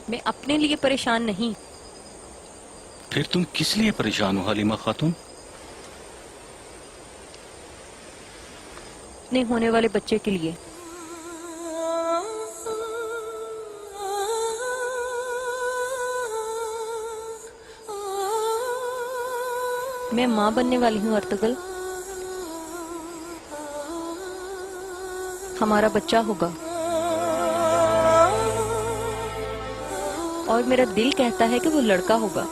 मैं अपने लिए परेशान नहीं। फिर तुम किस लिए परेशान हो हलीमा खातून? अपने होने वाले बच्चे के लिए। मैं माँ बनने वाली हूँ अर्तुगरुल। हमारा बच्चा होगा और मेरा दिल कहता है कि वो लड़का होगा।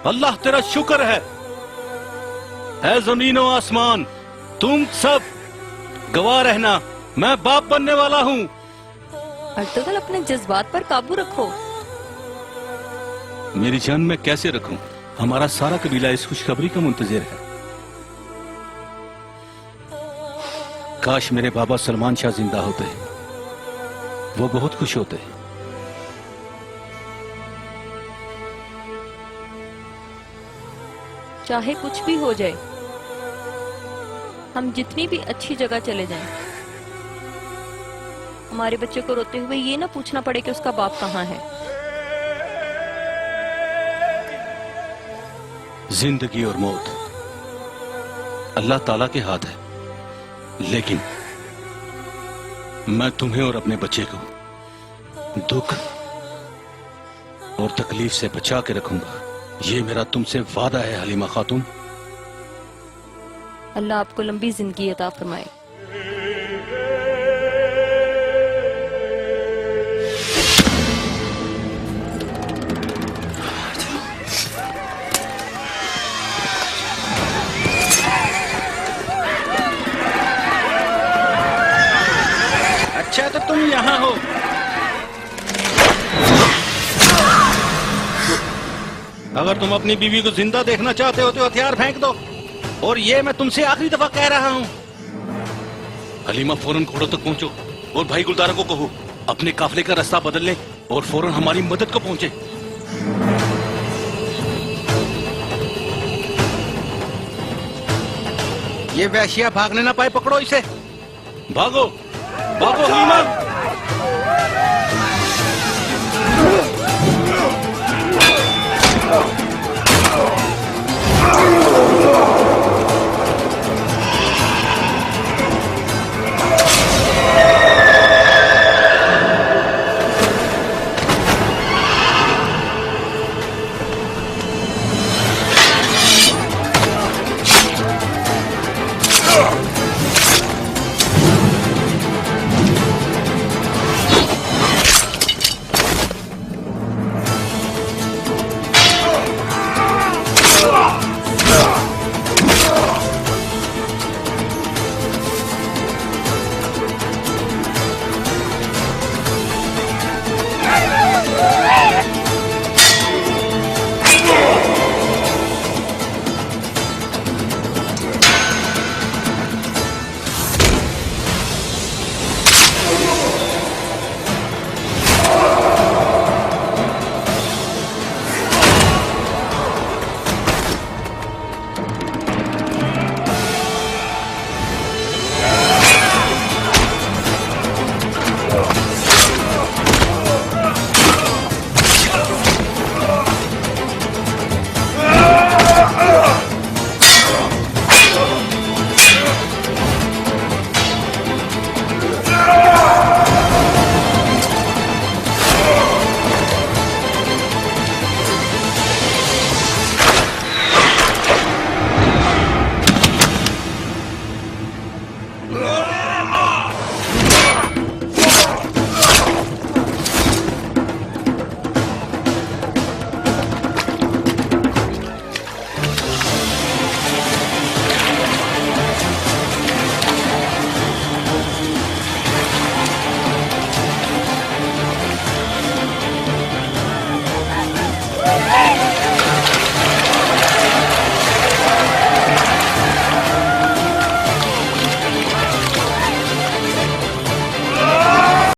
अल्लाह तेरा शुक्र है। ऐ जमीनो आसमान, तुम सब गवाह रहना, मैं बाप बनने वाला हूँ। अर्तुगरुल, अपने जज्बात पर काबू रखो। मेरी जान मैं कैसे रखूं? हमारा सारा कबीला इस खुशखबरी का मुंतजिर है। काश मेरे बाबा सलमान शाह जिंदा होते, वो बहुत खुश होते। चाहे कुछ भी हो जाए, हम जितनी भी अच्छी जगह चले जाएं, हमारे बच्चे को रोते हुए ये ना पूछना पड़े कि उसका बाप कहाँ है। जिंदगी और मौत अल्लाह ताला के हाथ है, लेकिन मैं तुम्हें और अपने बच्चे को दुख और तकलीफ से बचा के रखूंगा। ये मेरा तुमसे वादा है हलीमा खातून। अल्लाह आपको लंबी जिंदगी अता फरमाए। अच्छा तो तुम यहाँ हो। अगर तुम अपनी बीवी को जिंदा देखना चाहते हो तो हथियार फेंक दो, और ये मैं तुमसे आखिरी दफा कह रहा हूँ। हलीमा फौरन घोड़ों तक पहुंचो और भाई गुलदारा को कहो अपने काफिले का रास्ता बदल ले और फौरन हमारी मदद को पहुंचे। ये वैश्या भागने ना पाए, पकड़ो इसे। भागो भागो हलीमा।